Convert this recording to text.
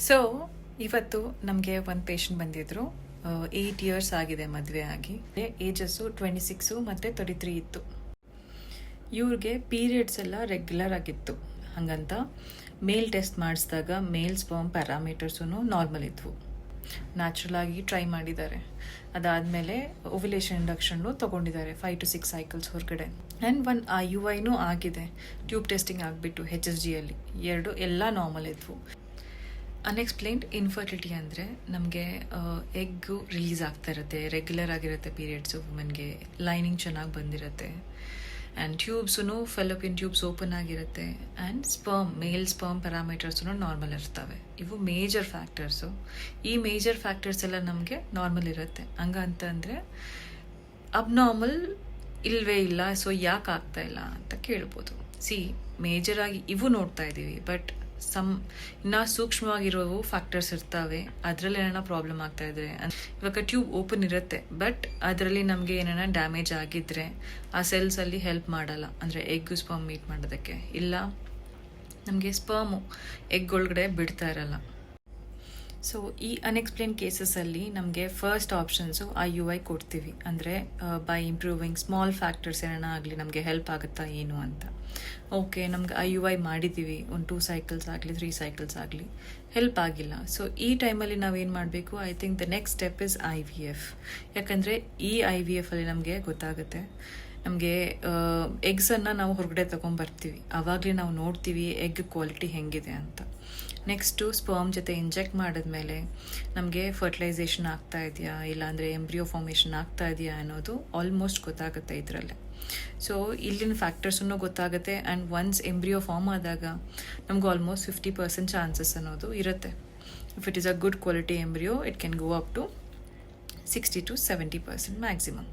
So ಇವತ್ತು ನಮಗೆ ಒಂದು ಪೇಷಂಟ್ ಬಂದಿದ್ರು. 8 ಇಯರ್ಸ್ ಆಗಿದೆ ಮದುವೆ ಆಗಿ. ಏಜಸ್ಸು 26 ಮತ್ತು 33 ಇತ್ತು. ಇವ್ರಿಗೆ ಪೀರಿಯಡ್ಸ್ ಎಲ್ಲ ರೆಗ್ಯುಲರ್ ಆಗಿತ್ತು. ಹಾಗಂತ ಮೇಲ್ ಟೆಸ್ಟ್ ಮಾಡಿಸಿದಾಗ ಮೇಲ್ ಸ್ಪರ್ಮ್ ಪ್ಯಾರಾಮೀಟರ್ಸೂ ನಾರ್ಮಲ್ ಇದ್ವು. ನ್ಯಾಚುರಲ್ ಆಗಿ ಟ್ರೈ ಮಾಡಿದ್ದಾರೆ. ಅದಾದಮೇಲೆ ಓವ್ಯುಲೇಷನ್ ಇಂಡಕ್ಷನ್ನು ತೊಗೊಂಡಿದ್ದಾರೆ 5 to 6 ಸೈಕಲ್ಸ್ ಹೊರಗಡೆ. ಆ್ಯಂಡ್ ಒಂದು IUIನೂ ಆಗಿದೆ. ಟ್ಯೂಬ್ ಟೆಸ್ಟಿಂಗ್ ಆಗಿಬಿಟ್ಟು HSGಯಲ್ಲಿ ಎಲ್ಲ ನಾರ್ಮಲ್ ಇದ್ವು. ಅನ್ಎಕ್ಸ್ಪ್ಲೈನ್ಡ್ ಇನ್ಫರ್ಟಿಲಿಟಿ ಅಂದರೆ ನಮಗೆ ಎಗ್ಗು ರಿಲೀಸ್ ಆಗ್ತಾ ಇರುತ್ತೆ, ರೆಗ್ಯುಲರ್ ಆಗಿರುತ್ತೆ ಪೀರಿಯಡ್ಸು ವುಮೆನ್ಗೆ, ಲೈನಿಂಗ್ ಚೆನ್ನಾಗಿ ಬಂದಿರುತ್ತೆ, ಆ್ಯಂಡ್ ಟ್ಯೂಬ್ಸೂ ಫೆಲೋಪಿಯನ್ ಟ್ಯೂಬ್ಸ್ ಓಪನ್ ಆಗಿರುತ್ತೆ, ಆ್ಯಂಡ್ ಮೇಲ್ ಸ್ಪರ್ಮ್ ಪ್ಯಾರಾಮೀಟರ್ಸೂ ನಾರ್ಮಲ್ ಇರ್ತವೆ. ಇವು ಮೇಜರ್ ಫ್ಯಾಕ್ಟರ್ಸು. ಈ ಮೇಜರ್ ಫ್ಯಾಕ್ಟರ್ಸ್ ಎಲ್ಲ ನಮಗೆ ನಾರ್ಮಲ್ ಇರುತ್ತೆ. ಹಂಗಂತಂದರೆ ಅಬ್ನಾರ್ಮಲ್ ಇಲ್ಲವೇ ಇಲ್ಲ, ಸೊ ಯಾಕೆ ಆಗ್ತಾ ಇಲ್ಲ ಅಂತ ಕೇಳ್ಬೋದು. ಮೇಜರಾಗಿ ಇವು ನೋಡ್ತಾ ಇದ್ದೀವಿ, ಬಟ್ ಇನ್ನೂ ಸೂಕ್ಷ್ಮವಾಗಿರೋವು ಫ್ಯಾಕ್ಟರ್ಸ್ ಇರ್ತವೆ. ಅದರಲ್ಲಿ ಏನಾರ ಪ್ರಾಬ್ಲಮ್ ಆಗ್ತಾ ಇದ್ರೆ, ಇವಾಗ ಟ್ಯೂಬ್ ಓಪನ್ ಇರುತ್ತೆ, ಬಟ್ ಅದರಲ್ಲಿ ನಮಗೆ ಏನಾರ ಡ್ಯಾಮೇಜ್ ಆಗಿದ್ರೆ ಆ ಸೆಲ್ಸಲ್ಲಿ ಹೆಲ್ಪ್ ಮಾಡಲ್ಲ. ಅಂದರೆ ಎಗ್ಗು ಸ್ಪರ್ಮ್ ಮೀಟ್ ಮಾಡೋದಕ್ಕೆ, ಇಲ್ಲ ನಮಗೆ ಸ್ಪರ್ಮು ಎಗ್ ಒಳಗಡೆ ಬಿಡ್ತಾ ಇರಲ್ಲ. ಸೊ ಈ ಅನ್ಎಕ್ಸ್ಪ್ಲೇನ್ ಕೇಸಸಲ್ಲಿ ನಮಗೆ ಫಸ್ಟ್ ಆಪ್ಷನ್ಸು IUI ಕೊಡ್ತೀವಿ. ಅಂದರೆ ಬೈ ಇಂಪ್ರೂವಿಂಗ್ ಸ್ಮಾಲ್ ಫ್ಯಾಕ್ಟರ್ಸ್ ಏನಾರ ಆಗಲಿ ನಮಗೆ ಹೆಲ್ಪ್ ಆಗುತ್ತಾ ಏನು ಅಂತ. ಓಕೆ, ನಮ್ಗೆ IUI ಮಾಡಿದ್ದೀವಿ, ಒಂದು 2 ಸೈಕಲ್ಸ್ ಆಗಲಿ 3 ಸೈಕಲ್ಸ್ ಆಗಲಿ, ಹೆಲ್ಪ್ ಆಗಿಲ್ಲ. ಸೊ ಈ ಟೈಮಲ್ಲಿ ನಾವೇನು ಮಾಡಬೇಕು? I think the next step is IVF. ಯಾಕಂದರೆ ಈ IVFಲ್ಲಿ ನಮಗೆ ಗೊತ್ತಾಗುತ್ತೆ, ನಮಗೆ ಎಗ್ಸನ್ನು ನಾವು ಹೊರಗಡೆ ತೊಗೊಂಬರ್ತೀವಿ, ಆವಾಗಲೇ ನಾವು ನೋಡ್ತೀವಿ ಎಗ್ ಕ್ವಾಲಿಟಿ ಹೆಂಗಿದೆ ಅಂತ. ನೆಕ್ಸ್ಟು ಸ್ಪರ್ಮ್ ಜೊತೆ ಇಂಜೆಕ್ಟ್ ಮಾಡಿದ್ಮೇಲೆ ನಮಗೆ ಫರ್ಟಿಲೈಸೇಷನ್ ಆಗ್ತಾ ಇದೆಯಾ, ಇಲ್ಲಾಂದರೆ ಎಂಬ್ರಿಯೋ ಫಾರ್ಮೇಷನ್ ಆಗ್ತಾ ಇದೆಯಾ ಅನ್ನೋದು ಆಲ್ಮೋಸ್ಟ್ ಗೊತ್ತಾಗುತ್ತೆ ಇದರಲ್ಲೇ. ಸೊ ಇಲ್ಲಿನ ಫ್ಯಾಕ್ಟರ್ಸನ್ನು ಗೊತ್ತಾಗುತ್ತೆ. ಆ್ಯಂಡ್ ಒನ್ಸ್ ಎಂಬ್ರಿಯೋ ಫಾರ್ಮ್ ಆದಾಗ ನಮ್ಗೆ ಆಲ್ಮೋಸ್ಟ್ 50% ಚಾನ್ಸಸ್ ಅನ್ನೋದು ಇರುತ್ತೆ. If it is a good quality embryo, it can go up to 60 to 70% maximum.